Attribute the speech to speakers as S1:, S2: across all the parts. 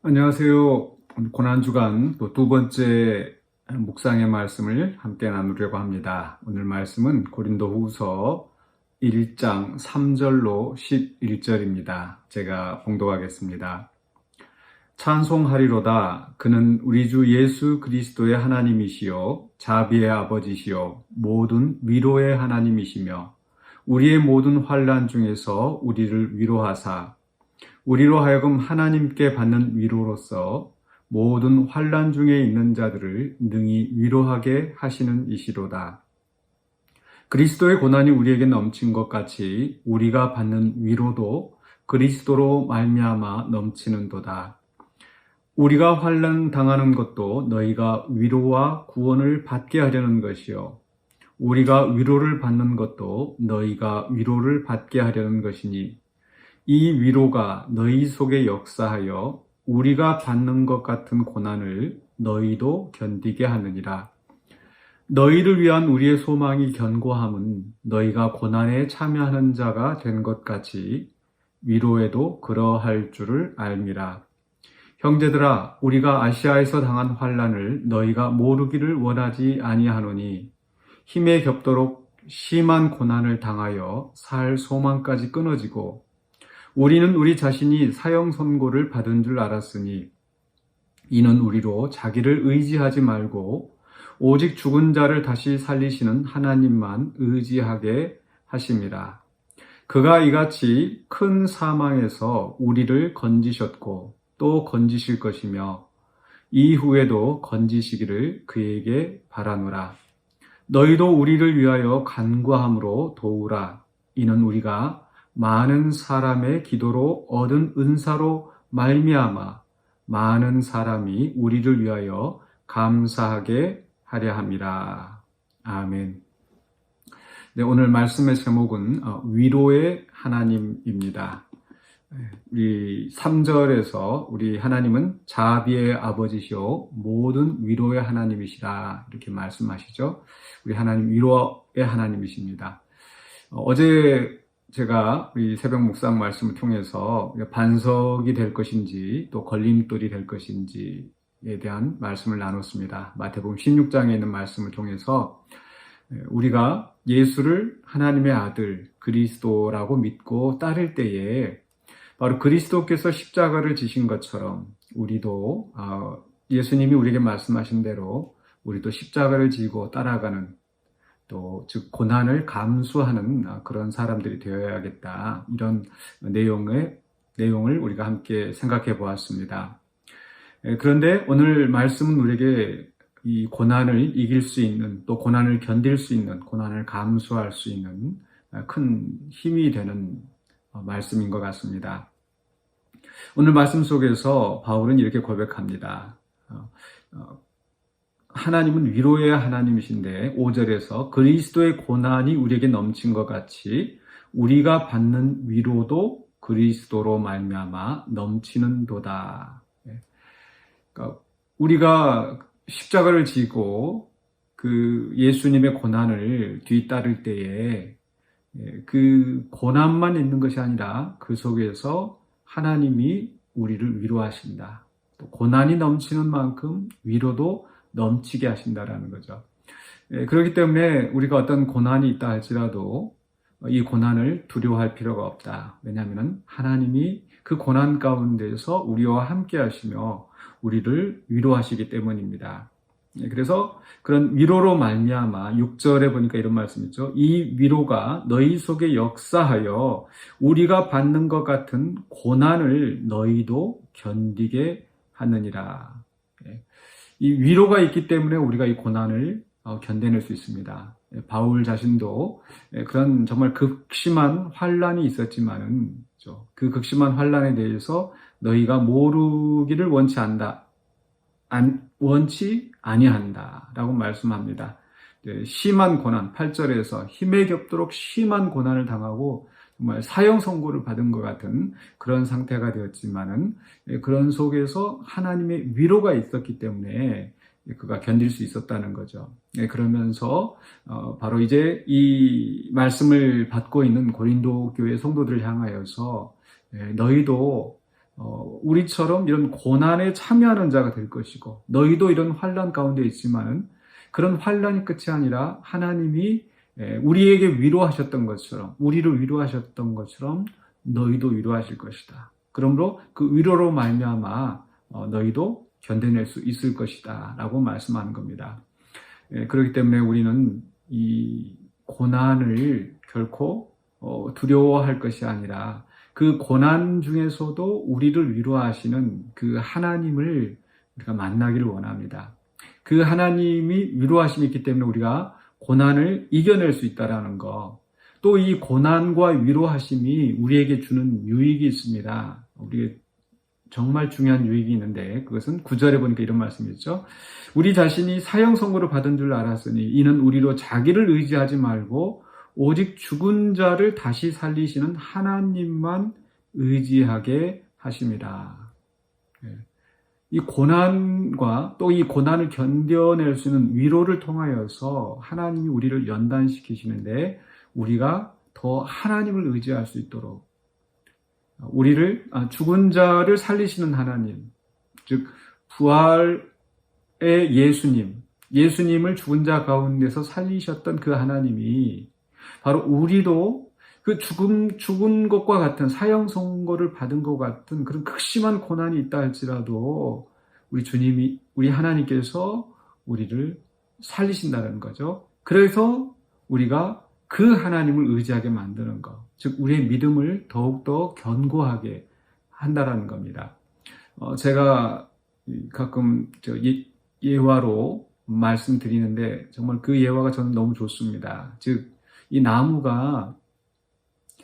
S1: 안녕하세요. 고난주간 또 두 번째 묵상의 말씀을 함께 나누려고 합니다. 오늘 말씀은 고린도후서 1장 3절로 11절입니다. 제가 봉독하겠습니다. 찬송하리로다. 그는 우리 주 예수 그리스도의 하나님이시요 자비의 아버지시요 모든 위로의 하나님이시며 우리의 모든 환난 중에서 우리를 위로하사 우리로 하여금 하나님께 받는 위로로서 모든 환난 중에 있는 자들을 능히 위로하게 하시는 이시로다. 그리스도의 고난이 우리에게 넘친 것 같이 우리가 받는 위로도 그리스도로 말미암아 넘치는도다. 우리가 환난 당하는 것도 너희가 위로와 구원을 받게 하려는 것이요 우리가 위로를 받는 것도 너희가 위로를 받게 하려는 것이니 이 위로가 너희 속에 역사하여 우리가 받는 것 같은 고난을 너희도 견디게 하느니라. 너희를 위한 우리의 소망이 견고함은 너희가 고난에 참여하는 자가 된 것 같이 위로에도 그러할 줄을 알미라. 형제들아, 우리가 아시아에서 당한 환난을 너희가 모르기를 원하지 아니하노니 힘에 겹도록 심한 고난을 당하여 살 소망까지 끊어지고 우리는 우리 자신이 사형 선고를 받은 줄 알았으니 이는 우리로 자기를 의지하지 말고 오직 죽은 자를 다시 살리시는 하나님만 의지하게 하심이라. 그가 이같이 큰 사망에서 우리를 건지셨고 또 건지실 것이며 이후에도 건지시기를 그에게 바라노라. 너희도 우리를 위하여 간구함으로 도우라. 이는 우리가 많은 사람의 기도로 얻은 은사로 말미암아 많은 사람이 우리를 위하여 감사하게 하려 함이라. 아멘. 네, 오늘 말씀의 제목은 위로의 하나님입니다. 우리 3절에서 우리 하나님은 자비의 아버지시오 모든 위로의 하나님이시라 이렇게 말씀하시죠. 우리 하나님 위로의 하나님이십니다. 어제 제가 우리 새벽 묵상 말씀을 통해서 반석이 될 것인지 또 걸림돌이 될 것인지에 대한 말씀을 나눴습니다. 마태복음 16장에 있는 말씀을 통해서 우리가 예수를 하나님의 아들 그리스도라고 믿고 따를 때에 바로 그리스도께서 십자가를 지신 것처럼 우리도 예수님이 우리에게 말씀하신 대로 우리도 십자가를 지고 따라가는 또 즉 고난을 감수하는 그런 사람들이 되어야겠다. 이런 내용을 우리가 함께 생각해 보았습니다. 그런데 오늘 말씀은 우리에게 이 고난을 이길 수 있는 또 고난을 견딜 수 있는 고난을 감수할 수 있는 큰 힘이 되는 말씀인 것 같습니다. 오늘 말씀 속에서 바울은 이렇게 고백합니다. 하나님은 위로의 하나님이신데 5절에서 그리스도의 고난이 우리에게 넘친 것 같이 우리가 받는 위로도 그리스도로 말미암아 넘치는도다. 그러니까 우리가 십자가를 지고 그 예수님의 고난을 뒤따를 때에 그 고난만 있는 것이 아니라 그 속에서 하나님이 우리를 위로하신다. 또 고난이 넘치는 만큼 위로도 넘치게 하신다라는 거죠. 그렇기 때문에 우리가 어떤 고난이 있다 할지라도 이 고난을 두려워할 필요가 없다. 왜냐하면 하나님이 그 고난 가운데서 우리와 함께 하시며 우리를 위로하시기 때문입니다. 그래서 그런 위로로 말미암아 6절에 보니까 이런 말씀 있죠. 이 위로가 너희 속에 역사하여 우리가 받는 것 같은 고난을 너희도 견디게 하느니라. 이 위로가 있기 때문에 우리가 이 고난을 견뎌낼 수 있습니다. 바울 자신도 그런 정말 극심한 환난이 있었지만은 그 극심한 환난에 대해서 너희가 모르기를 원치 아니한다라고 말씀합니다. 심한 고난 8절에서 힘에 겹도록 심한 고난을 당하고 정말 사형 선고를 받은 것 같은 그런 상태가 되었지만은 그런 속에서 하나님의 위로가 있었기 때문에 그가 견딜 수 있었다는 거죠. 그러면서 바로 이제 이 말씀을 받고 있는 고린도 교회 성도들을 향하여서 너희도 우리처럼 이런 고난에 참여하는 자가 될 것이고 너희도 이런 환난 가운데 있지만은 그런 환난이 끝이 아니라 하나님이 우리에게 위로하셨던 것처럼 우리를 위로하셨던 것처럼 너희도 위로하실 것이다. 그러므로 그 위로로 말미암아 너희도 견뎌낼 수 있을 것이다 라고 말씀하는 겁니다. 그렇기 때문에 우리는 이 고난을 결코 두려워할 것이 아니라 그 고난 중에서도 우리를 위로하시는 그 하나님을 우리가 만나기를 원합니다. 그 하나님이 위로하심이 있기 때문에 우리가 고난을 이겨낼 수 있다는 거. 또 이 고난과 위로하심이 우리에게 주는 유익이 있습니다. 우리의 정말 중요한 유익이 있는데 그것은 9절에 보니까 이런 말씀이 있죠. 우리 자신이 사형 선고를 받은 줄 알았으니 이는 우리로 자기를 의지하지 말고 오직 죽은 자를 다시 살리시는 하나님만 의지하게 하심이라. 이 고난과 또 이 고난을 견뎌낼 수 있는 위로를 통하여서 하나님이 우리를 연단시키시는데 우리가 더 하나님을 의지할 수 있도록 우리를 죽은 자를 살리시는 하나님, 즉 부활의 예수님을 죽은 자 가운데서 살리셨던 그 하나님이 바로 우리도 그 죽은 것과 같은 사형 선고를 받은 것 같은 그런 극심한 고난이 있다 할지라도 우리 하나님께서 우리를 살리신다는 거죠. 그래서 우리가 그 하나님을 의지하게 만드는 것, 즉 우리의 믿음을 더욱더 견고하게 한다라는 겁니다. 제가 가끔 예화로 말씀드리는데 정말 그 예화가 저는 너무 좋습니다. 즉 이 나무가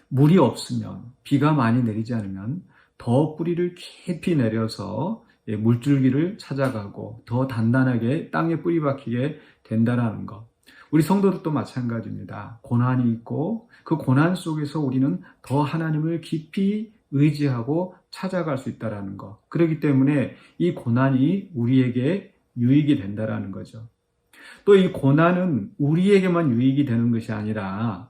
S1: 물이 없으면 비가 많이 내리지 않으면 더 뿌리를 깊이 내려서 물줄기를 찾아가고 더 단단하게 땅에 뿌리 박히게 된다는 것. 우리 성도들도 마찬가지입니다. 고난이 있고 그 고난 속에서 우리는 더 하나님을 깊이 의지하고 찾아갈 수 있다는 것. 그렇기 때문에 이 고난이 우리에게 유익이 된다는 거죠. 또 이 고난은 우리에게만 유익이 되는 것이 아니라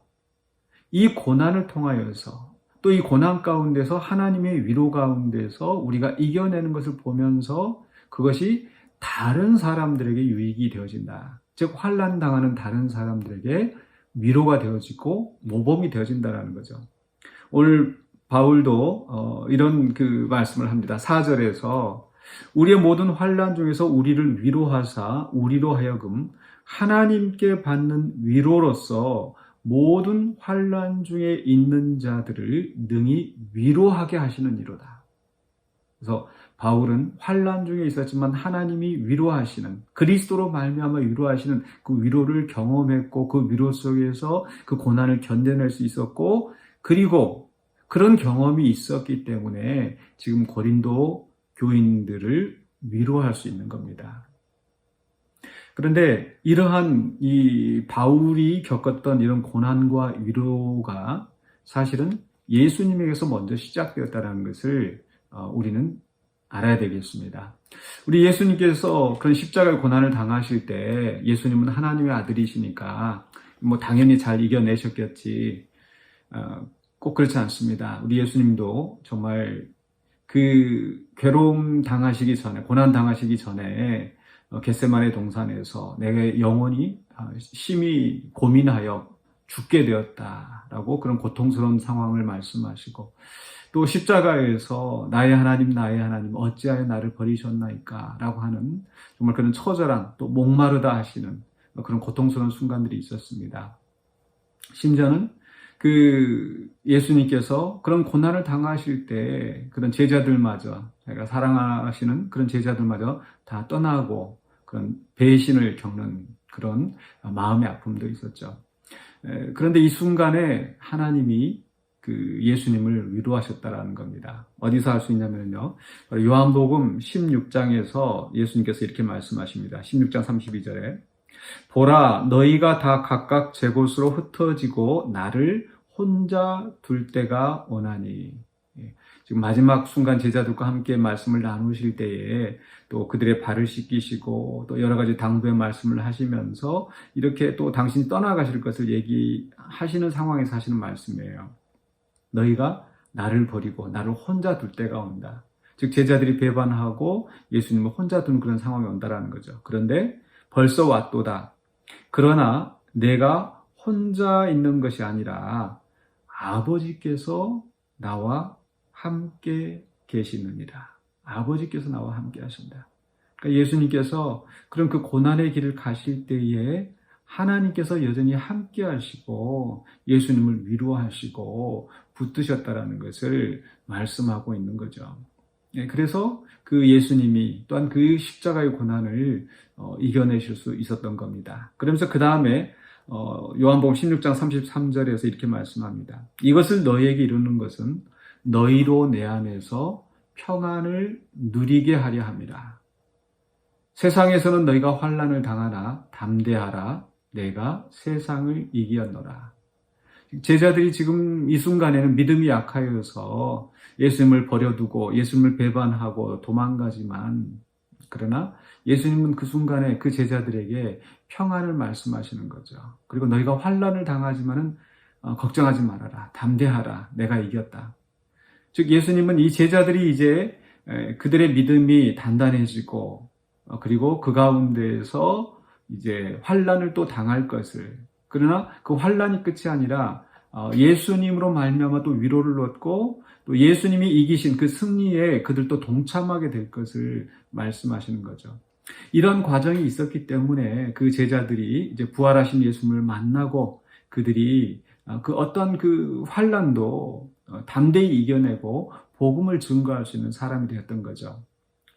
S1: 이 고난을 통하여서 또 이 고난 가운데서 하나님의 위로 가운데서 우리가 이겨내는 것을 보면서 그것이 다른 사람들에게 유익이 되어진다. 즉 환난 당하는 다른 사람들에게 위로가 되어지고 모범이 되어진다는 거죠. 오늘 바울도 이런 그 말씀을 합니다. 4절에서 우리의 모든 환난 중에서 우리를 위로하사 우리로 하여금 하나님께 받는 위로로서 모든 환난 중에 있는 자들을 능히 위로하게 하시는 이로다. 그래서 바울은 환난 중에 있었지만 하나님이 위로하시는 그리스도로 말미암아 위로하시는 그 위로를 경험했고 그 위로 속에서 그 고난을 견뎌낼 수 있었고 그리고 그런 경험이 있었기 때문에 지금 고린도 교인들을 위로할 수 있는 겁니다. 그런데 이러한 이 바울이 겪었던 이런 고난과 위로가 사실은 예수님에게서 먼저 시작되었다는 것을 우리는 알아야 되겠습니다. 우리 예수님께서 그런 십자가의 고난을 당하실 때 예수님은 하나님의 아들이시니까 당연히 잘 이겨내셨겠지. 꼭 그렇지 않습니다. 우리 예수님도 정말 그 괴로움 당하시기 전에, 고난 당하시기 전에 겟세마네 동산에서 내게 영혼이 심히 고민하여 죽게 되었다라고 그런 고통스러운 상황을 말씀하시고 또 십자가에서 나의 하나님 어찌하여 나를 버리셨나이까 라고 하는 정말 그런 처절한 또 목마르다 하시는 그런 고통스러운 순간들이 있었습니다. 심지어는 그 예수님께서 그런 고난을 당하실 때 그런 제자들마저 자기가 사랑하시는 그런 제자들마저 다 떠나고 그런 배신을 겪는 그런 마음의 아픔도 있었죠. 그런데 이 순간에 하나님이 그 예수님을 위로하셨다라는 겁니다. 어디서 할 수 있냐면요. 요한복음 16장에서 예수님께서 이렇게 말씀하십니다. 16장 32절에 보라 너희가 다 각각 제 곳으로 흩어지고 나를 혼자 둘 때가 오나니. 지금 마지막 순간 제자들과 함께 말씀을 나누실 때에 또 그들의 발을 씻기시고 또 여러 가지 당부의 말씀을 하시면서 이렇게 또 당신이 떠나가실 것을 얘기하시는 상황에서 하시는 말씀이에요. 너희가 나를 버리고 나를 혼자 둘 때가 온다. 즉 제자들이 배반하고 예수님을 혼자 둔 그런 상황이 온다라는 거죠. 그런데 벌써 왔도다. 그러나 내가 혼자 있는 것이 아니라 아버지께서 나와 함께 계시느니라. 아버지께서 나와 함께 하신다. 그러니까 예수님께서 그런 그 고난의 길을 가실 때에 하나님께서 여전히 함께 하시고 예수님을 위로하시고 붙드셨다라는 것을 말씀하고 있는 거죠. 그래서 그 예수님이 또한 그 십자가의 고난을 이겨내실 수 있었던 겁니다. 그러면서 그 다음에 요한복음 16장 33절에서 이렇게 말씀합니다. 이것을 너희에게 이루는 것은 너희로 내 안에서 평안을 누리게 하려 함이라. 세상에서는 너희가 환난을 당하나 담대하라. 내가 세상을 이기었노라. 제자들이 지금 이 순간에는 믿음이 약하여서 예수님을 버려두고 예수님을 배반하고 도망가지만, 그러나 예수님은 그 순간에 그 제자들에게 평안을 말씀하시는 거죠. 그리고 너희가 환난을 당하지만은 걱정하지 말아라. 담대하라. 내가 이겼다. 즉 예수님은 이 제자들이 이제 그들의 믿음이 단단해지고 그리고 그 가운데에서 이제 환난을 또 당할 것을, 그러나 그 환난이 끝이 아니라 예수님으로 말미암아 또 위로를 얻고 또 예수님이 이기신 그 승리에 그들도 동참하게 될 것을 말씀하시는 거죠. 이런 과정이 있었기 때문에 그 제자들이 이제 부활하신 예수님을 만나고 그들이 그 어떤 그 환난도 담대히 이겨내고 복음을 증거할 수 있는 사람이 되었던 거죠.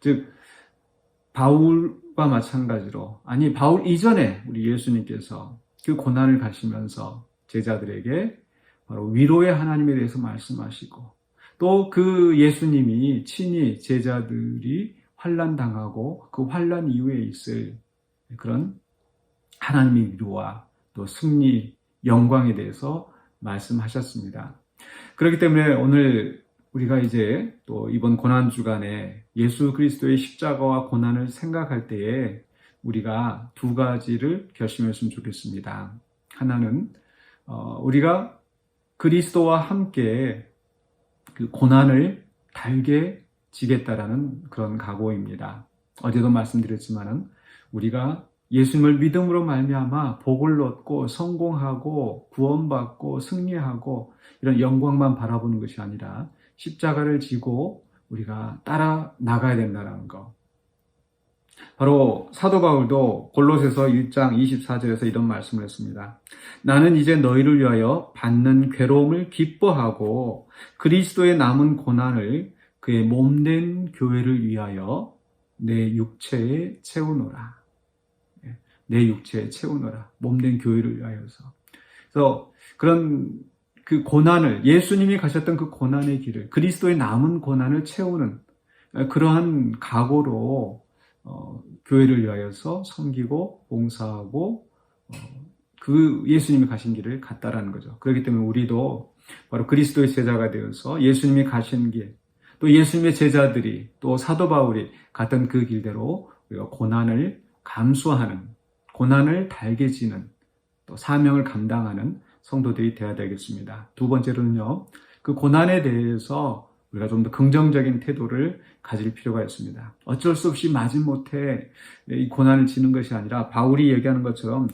S1: 즉 바울과 마찬가지로, 아니 바울 이전에 우리 예수님께서 그 고난을 가시면서 제자들에게 바로 위로의 하나님에 대해서 말씀하시고 또 그 예수님이 친히 제자들이 환난당하고 그 환난 이후에 있을 그런 하나님의 위로와 또 승리, 영광에 대해서 말씀하셨습니다. 그렇기 때문에 오늘 우리가 이제 또 이번 고난주간에 예수 그리스도의 십자가와 고난을 생각할 때에 우리가 두 가지를 결심했으면 좋겠습니다. 하나는 우리가 그리스도와 함께 그 고난을 달게 지겠다라는 그런 각오입니다. 어제도 말씀드렸지만은 우리가 예수님을 믿음으로 말미암아 복을 얻고 성공하고 구원받고 승리하고 이런 영광만 바라보는 것이 아니라 십자가를 지고 우리가 따라 나가야 된다는 것. 바로 사도 바울도 골로새서 1장 24절에서 이런 말씀을 했습니다. 나는 이제 너희를 위하여 받는 괴로움을 기뻐하고 그리스도의 남은 고난을 그의 몸된 교회를 위하여 내 육체에 채우노라. 내 육체에 채우노라. 몸된 교회를 위하여서. 그래서 그런 그 고난을, 예수님이 가셨던 그 고난의 길을, 그리스도의 남은 고난을 채우는 그러한 각오로 교회를 위하여서 섬기고 봉사하고 그 예수님이 가신 길을 갔다라는 거죠. 그렇기 때문에 우리도 바로 그리스도의 제자가 되어서 예수님이 가신 길, 또 예수님의 제자들이 또 사도 바울이 갔던 그 길대로 우리가 고난을 감수하는, 고난을 달게 지는, 또 사명을 감당하는 성도들이 되어야 되겠습니다. 두 번째로는요, 그 고난에 대해서 우리가 좀 더 긍정적인 태도를 가질 필요가 있습니다. 어쩔 수 없이 마지못해 이 고난을 지는 것이 아니라 바울이 얘기하는 것처럼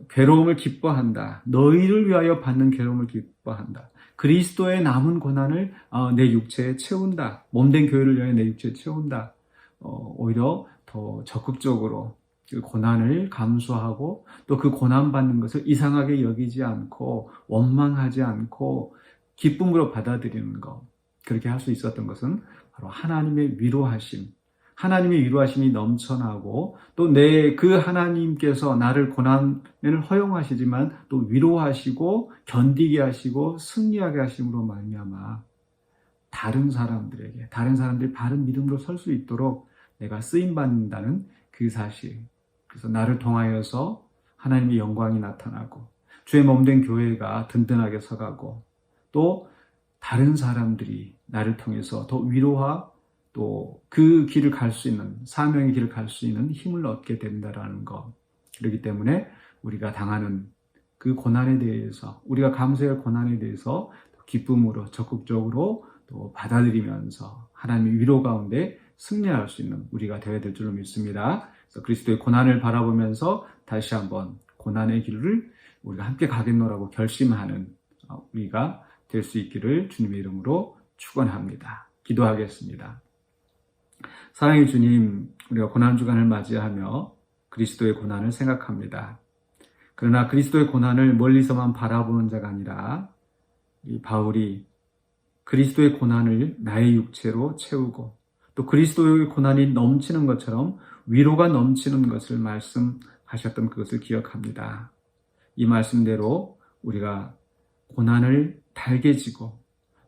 S1: 괴로움을 기뻐한다. 너희를 위하여 받는 괴로움을 기뻐한다. 그리스도의 남은 고난을 내 육체에 채운다. 몸된 교회를 위하여 내 육체에 채운다. 오히려 더 적극적으로 그 고난을 감수하고 또 그 고난받는 것을 이상하게 여기지 않고 원망하지 않고 기쁨으로 받아들이는 것. 그렇게 할 수 있었던 것은 바로 하나님의 위로하심, 하나님의 위로하심이 넘쳐나고 또 그 하나님께서 나를 고난을 허용하시지만 또 위로하시고 견디게 하시고 승리하게 하심으로 말미암아 다른 사람들이 바른 믿음으로 설 수 있도록 내가 쓰임받는다는 그 사실. 그래서 나를 통하여서 하나님의 영광이 나타나고 주의 몸된 교회가 든든하게 서가고 또 다른 사람들이 나를 통해서 더 위로와 또 그 길을 갈 수 있는, 사명의 길을 갈 수 있는 힘을 얻게 된다라는 것. 그렇기 때문에 우리가 당하는 그 고난에 대해서, 우리가 감수할 고난에 대해서 기쁨으로 적극적으로 또 받아들이면서 하나님의 위로 가운데 승리할 수 있는 우리가 되어야 될 줄로 믿습니다. 그래서 그리스도의 고난을 바라보면서 다시 한번 고난의 길을 우리가 함께 가겠노라고 결심하는 우리가 될 수 있기를 주님의 이름으로 축원합니다. 기도하겠습니다. 사랑의 주님, 우리가 고난주간을 맞이하며 그리스도의 고난을 생각합니다. 그러나 그리스도의 고난을 멀리서만 바라보는 자가 아니라 이 바울이 그리스도의 고난을 나의 육체로 채우고 또 그리스도의 고난이 넘치는 것처럼 위로가 넘치는 것을 말씀하셨던 그것을 기억합니다. 이 말씀대로 우리가 고난을 달게 지고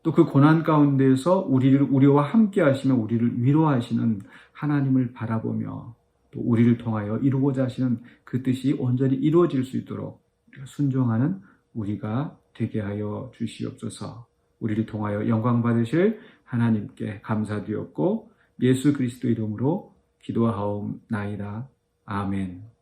S1: 또 그 고난 가운데에서 우리와 함께 하시며 우리를 위로하시는 하나님을 바라보며 또 우리를 통하여 이루고자 하시는 그 뜻이 온전히 이루어질 수 있도록 우리가 순종하는 우리가 되게 하여 주시옵소서. 우리를 통하여 영광 받으실 하나님께 감사드렸고 예수 그리스도 이름으로 기도하옵나이다. 아멘.